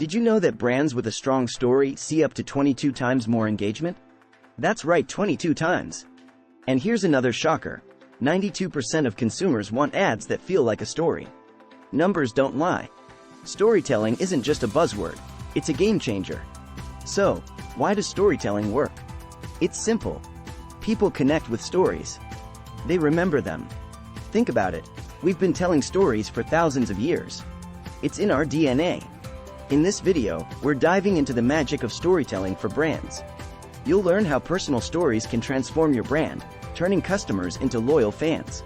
Did you know that brands with a strong story see up to 22 times more engagement? That's right, 22 times. And here's another shocker. 92% of consumers want ads that feel like a story. Numbers don't lie. Storytelling isn't just a buzzword, it's a game changer. So, why does storytelling work? It's simple. People connect with stories. They remember them. Think about it. We've been telling stories for thousands of years. It's in our DNA. In this video, we're diving into the magic of storytelling for brands. You'll learn how personal stories can transform your brand, turning customers into loyal fans.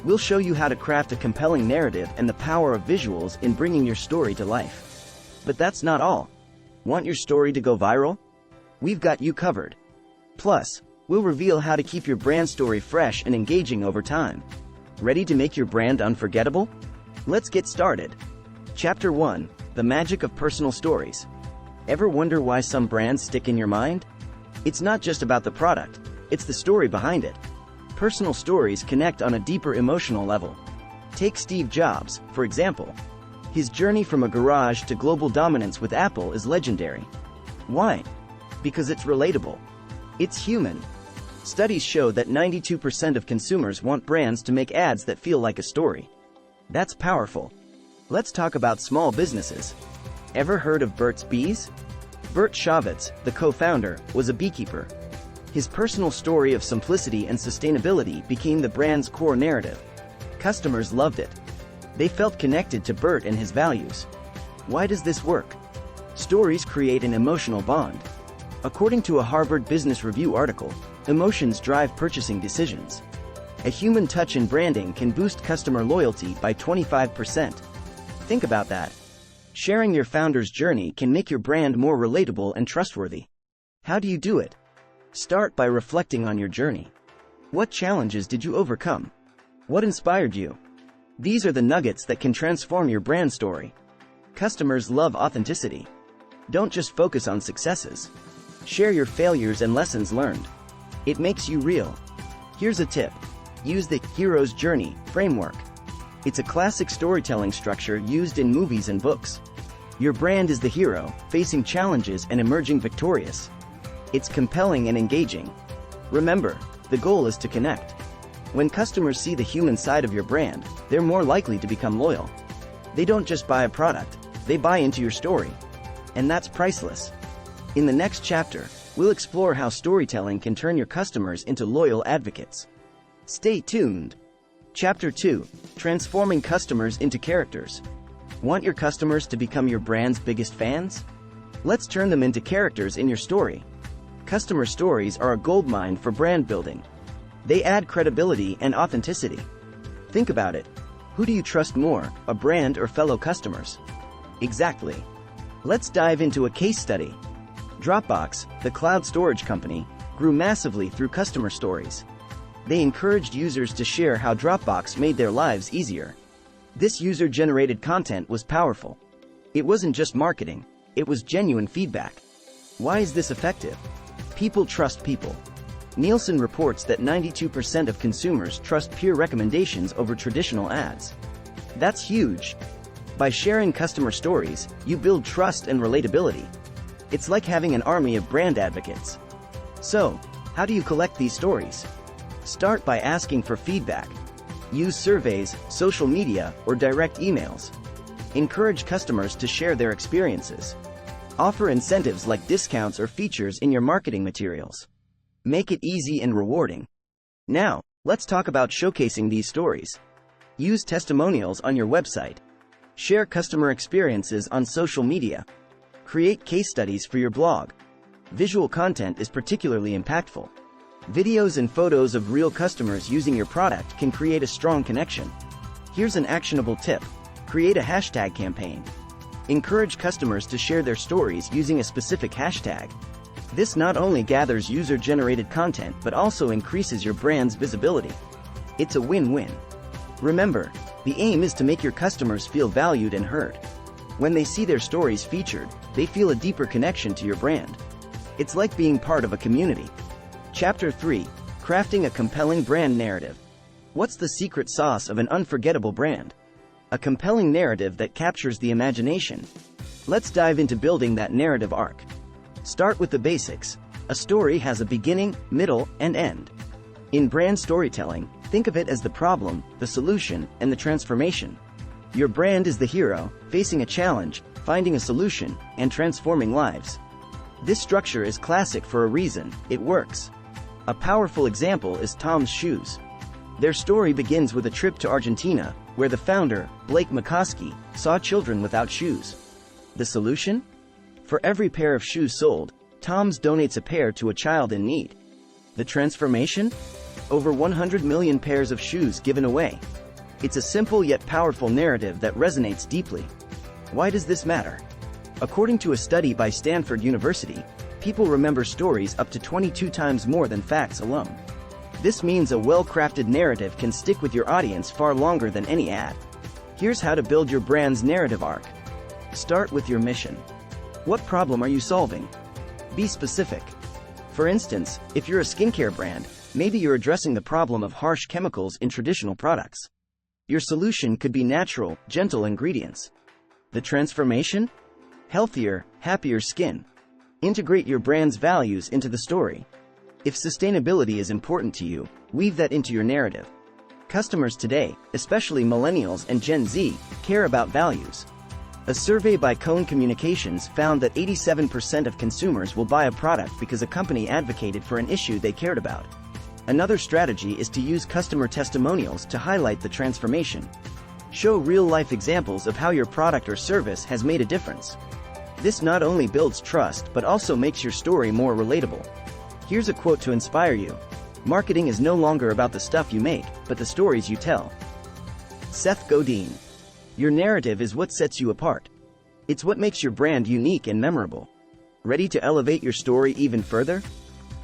We'll show you how to craft a compelling narrative and the power of visuals in bringing your story to life. But that's not all. Want your story to go viral? We've got you covered. Plus, we'll reveal how to keep your brand story fresh and engaging over time. Ready to make your brand unforgettable? Let's get started. Chapter 1: The Magic of Personal Stories. Ever wonder why some brands stick in your mind? It's not just about the product, it's the story behind it. Personal stories connect on a deeper emotional level. Take Steve Jobs, for example. His journey from a garage to global dominance with Apple is legendary. Why? Because it's relatable. It's human. Studies show that 92% of consumers want brands to make ads that feel like a story. That's powerful. Let's talk about small businesses. Ever heard of Burt's Bees? Bert Shavitz, the co-founder, was a beekeeper. His personal story of simplicity and sustainability became the brand's core narrative. Customers loved it. They felt connected to Bert and his values. Why does this work? Stories create an emotional bond. According to a Harvard Business Review article, emotions drive purchasing decisions. A human touch in branding can boost customer loyalty by 25%. Think about that. Sharing your founder's journey can make your brand more relatable and trustworthy. How do you do it? Start by reflecting on your journey. What challenges did you overcome? What inspired you? These are the nuggets that can transform your brand story. Customers love authenticity. Don't just focus on successes. Share your failures and lessons learned. It makes you real. Here's a tip. Use the hero's journey framework. It's a classic storytelling structure used in movies and books. Your brand is the hero, facing challenges and emerging victorious. It's compelling and engaging. Remember, the goal is to connect. When customers see the human side of your brand, they're more likely to become loyal. They don't just buy a product, they buy into your story. And that's priceless. In the next chapter, we'll explore how storytelling can turn your customers into loyal advocates. Stay tuned. Chapter 2: Transforming Customers into Characters. Want your customers to become your brand's biggest fans? Let's turn them into characters in your story. Customer stories are a goldmine for brand building. They add credibility and authenticity. Think about it. Who do you trust more, a brand or fellow customers? Exactly. Let's dive into a case study. Dropbox, the cloud storage company, grew massively through customer stories. They encouraged users to share how Dropbox made their lives easier. This user-generated content was powerful. It wasn't just marketing, it was genuine feedback. Why is this effective? People trust people. Nielsen reports that 92% of consumers trust peer recommendations over traditional ads. That's huge. By sharing customer stories, you build trust and relatability. It's like having an army of brand advocates. So, how do you collect these stories? Start by asking for feedback. Use surveys, social media, or direct emails. Encourage customers to share their experiences. Offer incentives like discounts or features in your marketing materials. Make it easy and rewarding. Now, let's talk about showcasing these stories. Use testimonials on your website. Share customer experiences on social media. Create case studies for your blog. Visual content is particularly impactful. Videos and photos of real customers using your product can create a strong connection. Here's an actionable tip. Create a hashtag campaign. Encourage customers to share their stories using a specific hashtag. This not only gathers user-generated content but also increases your brand's visibility. It's a win-win. Remember, the aim is to make your customers feel valued and heard. When they see their stories featured, they feel a deeper connection to your brand. It's like being part of a community. Chapter 3: Crafting a Compelling Brand Narrative. What's the secret sauce of an unforgettable brand? A compelling narrative that captures the imagination. Let's dive into building that narrative arc. Start with the basics. A story has a beginning, middle, and end. In brand storytelling, think of it as the problem, the solution, and the transformation. Your brand is the hero, facing a challenge, finding a solution, and transforming lives. This structure is classic for a reason. It works. A powerful example is Tom's Shoes. Their story begins with a trip to Argentina, where the founder, Blake McCoskey, saw children without shoes. The solution? For every pair of shoes sold, Tom's donates a pair to a child in need. The transformation? Over 100 million pairs of shoes given away. It's a simple yet powerful narrative that resonates deeply. Why does this matter? According to a study by Stanford University, people remember stories up to 22 times more than facts alone. This means a well-crafted narrative can stick with your audience far longer than any ad. Here's how to build your brand's narrative arc. Start with your mission. What problem are you solving? Be specific. For instance, if you're a skincare brand, maybe you're addressing the problem of harsh chemicals in traditional products. Your solution could be natural, gentle ingredients. The transformation? Healthier, happier skin. Integrate your brand's values into the story. If sustainability is important to you, weave that into your narrative. Customers today, especially millennials and Gen Z, care about values. A survey by Cone Communications found that 87% of consumers will buy a product because a company advocated for an issue they cared about. Another strategy is to use customer testimonials to highlight the transformation. Show real-life examples of how your product or service has made a difference. This not only builds trust but also makes your story more relatable. Here's a quote to inspire you. Marketing is no longer about the stuff you make, but the stories you tell. Seth Godin. Your narrative is what sets you apart. It's what makes your brand unique and memorable. Ready to elevate your story even further?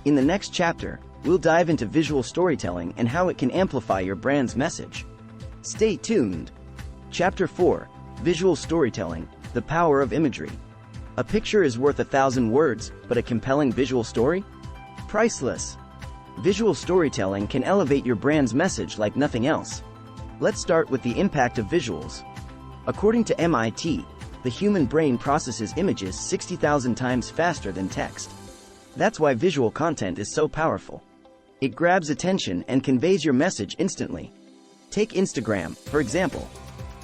In the next chapter, we'll dive into visual storytelling and how it can amplify your brand's message. Stay tuned. Chapter 4. Visual Storytelling, the Power of Imagery. A picture is worth 1,000 words, but a compelling visual story? Priceless. Visual storytelling can elevate your brand's message like nothing else. Let's start with the impact of visuals. According to MIT, the human brain processes images 60,000 times faster than text. That's why visual content is so powerful. It grabs attention and conveys your message instantly. Take Instagram, for example.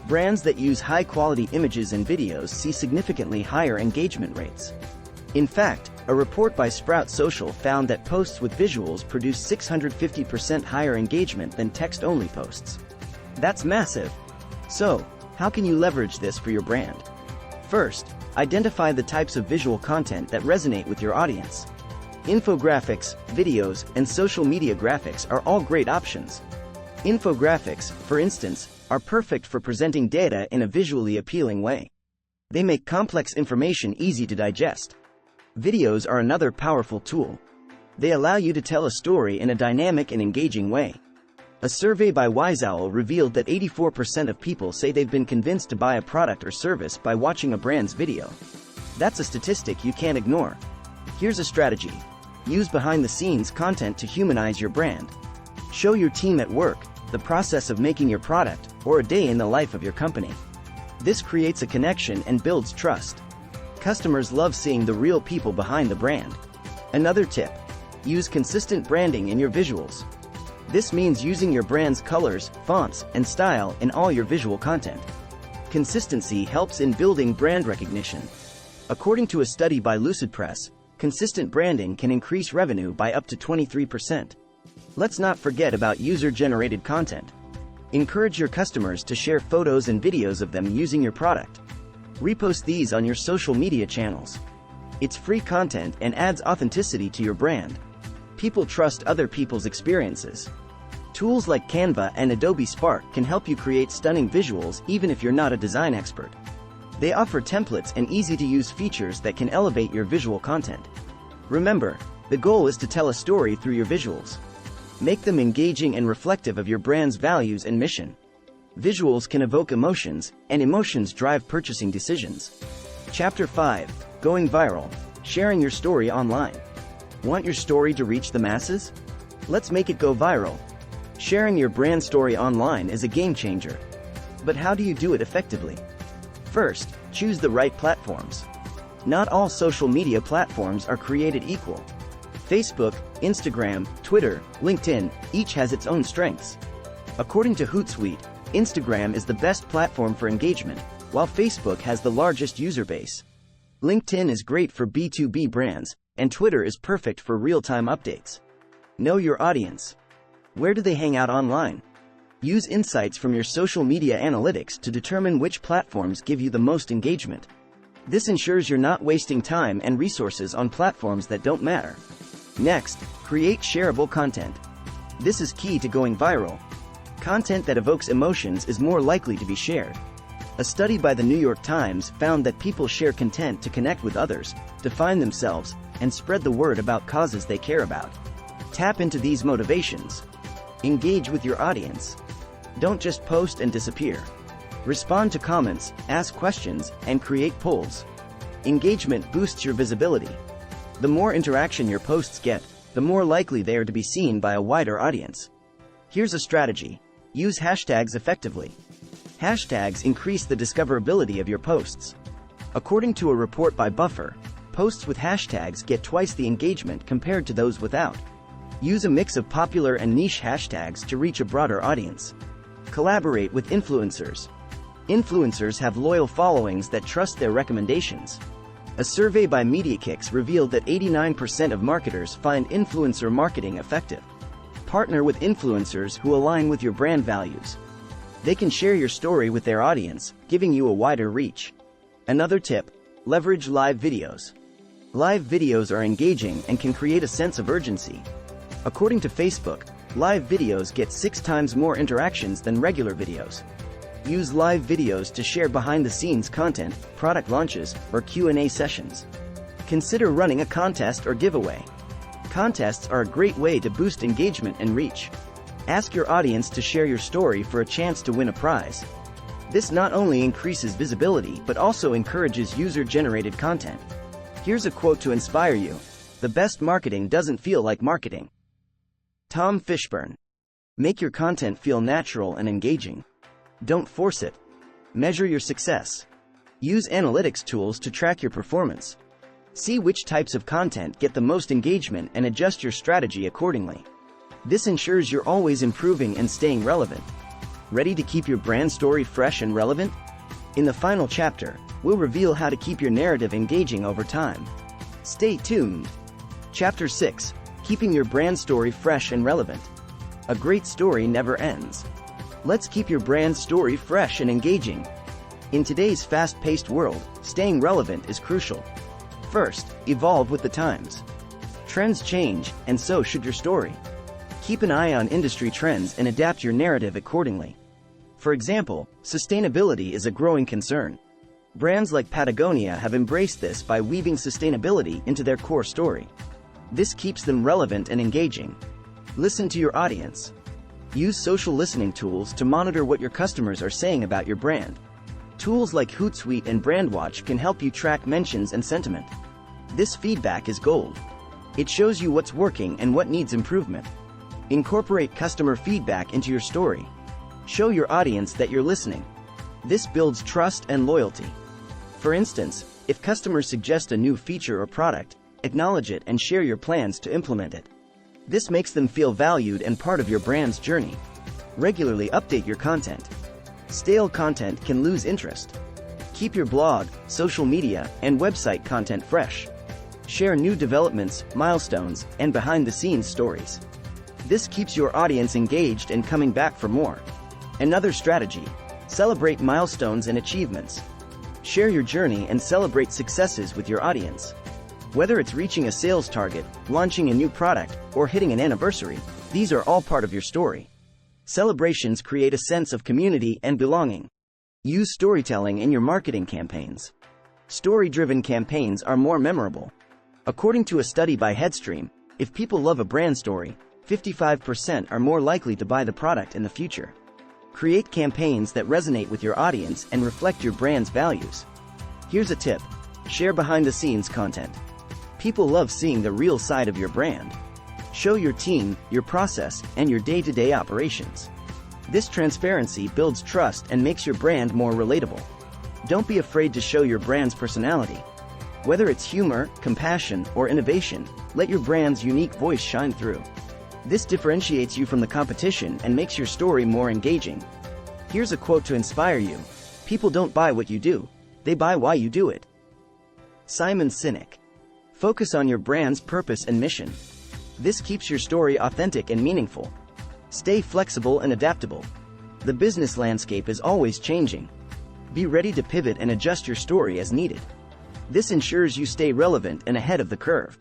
Brands that use high-quality images and videos see significantly higher engagement rates. In fact, a report by Sprout Social found that posts with visuals produce 650% higher engagement than text-only posts. That's massive. So, how can you leverage this for your brand? First, identify the types of visual content that resonate with your audience. Infographics, videos, and social media graphics are all great options. Infographics, for instance, are perfect for presenting data in a visually appealing way. They make complex information easy to digest. Videos are another powerful tool. They allow you to tell a story in a dynamic and engaging way. A survey by WiseOwl revealed that 84% of people say they've been convinced to buy a product or service by watching a brand's video. That's a statistic you can't ignore. Here's a strategy. Use behind-the-scenes content to humanize your brand. Show your team at work, the process of making your product, or a day in the life of your company. This creates a connection and builds trust. Customers love seeing the real people behind the brand. Another tip: use consistent branding in your visuals. This means using your brand's colors, fonts, and style in all your visual content. Consistency helps in building brand recognition. According to a study by Lucid Press, consistent branding can increase revenue by up to 23%. Let's not forget about user-generated content. Encourage your customers to share photos and videos of them using your product. Repost these on your social media channels. It's free content and adds authenticity to your brand. People trust other people's experiences. Tools like Canva and Adobe Spark can help you create stunning visuals even if you're not a design expert. They offer templates and easy-to-use features that can elevate your visual content. Remember, the goal is to tell a story through your visuals. Make them engaging and reflective of your brand's values and mission. Visuals can evoke emotions, and emotions drive purchasing decisions. Chapter 5. Going viral. Sharing your story online. Want your story to reach the masses? Let's make it go viral. Sharing your brand story online is a game changer. But how do you do it effectively? First, Choose the right platforms. Not all social media platforms are created equal. Facebook, Instagram, Twitter, LinkedIn, each has its own strengths. According to Hootsuite, Instagram is the best platform for engagement, while Facebook has the largest user base. LinkedIn is great for B2B brands, and Twitter is perfect for real-time updates. Know your audience. Where do they hang out online? Use insights from your social media analytics to determine which platforms give you the most engagement. This ensures you're not wasting time and resources on platforms that don't matter. Next, create shareable content. This is key to going viral. Content that evokes emotions is more likely to be shared. A study by the New York Times found that people share content to connect with others, define themselves, and spread the word about causes they care about. Tap into these motivations. Engage with your audience. Don't just post and disappear. Respond to comments, ask questions, and create polls. Engagement boosts your visibility. The more interaction your posts get, the more likely they are to be seen by a wider audience. Here's a strategy. Use hashtags effectively. Hashtags increase the discoverability of your posts. According to a report by Buffer, posts with hashtags get twice the engagement compared to those without. Use a mix of popular and niche hashtags to reach a broader audience. Collaborate with influencers. Influencers have loyal followings that trust their recommendations. A survey by MediaKicks revealed that 89% of marketers find influencer marketing effective. Partner with influencers who align with your brand values. They can share your story with their audience, giving you a wider reach. Another tip: leverage live videos. Live videos are engaging and can create a sense of urgency. According to Facebook, live videos get 6 times more interactions than regular videos. Use live videos to share behind-the-scenes content, product launches, or Q&A sessions. Consider running a contest or giveaway. Contests are a great way to boost engagement and reach. Ask your audience to share your story for a chance to win a prize. This not only increases visibility but also encourages user-generated content. Here's a quote to inspire you: "The best marketing doesn't feel like marketing." Tom Fishburne. Make your content feel natural and engaging. Don't force it. Measure your success. Use analytics tools to track your performance. See which types of content get the most engagement and adjust your strategy accordingly. This ensures you're always improving and staying relevant. Ready to keep your brand story fresh and relevant? In the final chapter, we'll reveal how to keep your narrative engaging over time. Stay tuned. Chapter 6: Keeping your brand story fresh and relevant. A great story never ends. Let's keep your brand story fresh and engaging. In today's fast-paced world, staying relevant is crucial. First, evolve with the times. Trends change, and so should your story. Keep an eye on industry trends and adapt your narrative accordingly. For example, sustainability is a growing concern. Brands like Patagonia have embraced this by weaving sustainability into their core story. This keeps them relevant and engaging. Listen to your audience. Use social listening tools to monitor what your customers are saying about your brand. Tools like Hootsuite and BrandWatch can help you track mentions and sentiment. This feedback is gold. It shows you what's working and what needs improvement. Incorporate customer feedback into your story. Show your audience that you're listening. This builds trust and loyalty. For instance, if customers suggest a new feature or product, acknowledge it and share your plans to implement it. This makes them feel valued and part of your brand's journey. Regularly update your content. Stale content can lose interest. Keep your blog, social media, and website content fresh. Share new developments, milestones, and behind-the-scenes stories. This keeps your audience engaged and coming back for more. Another strategy: celebrate milestones and achievements. Share your journey and celebrate successes with your audience. Whether it's reaching a sales target, launching a new product, or hitting an anniversary, these are all part of your story. Celebrations create a sense of community and belonging. Use storytelling in your marketing campaigns. Story-driven campaigns are more memorable. According to a study by Headstream, if people love a brand story, 55% are more likely to buy the product in the future. Create campaigns that resonate with your audience and reflect your brand's values. Here's a tip: share behind-the-scenes content. People love seeing the real side of your brand. Show your team, your process, and your day-to-day operations. This transparency builds trust and makes your brand more relatable. Don't be afraid to show your brand's personality. Whether it's humor, compassion, or innovation, let your brand's unique voice shine through. This differentiates you from the competition and makes your story more engaging. Here's a quote to inspire you. People don't buy what you do, they buy why you do it. Simon Sinek. Focus on your brand's purpose and mission. This keeps your story authentic and meaningful. Stay flexible and adaptable. The business landscape is always changing. Be ready to pivot and adjust your story as needed. This ensures you stay relevant and ahead of the curve.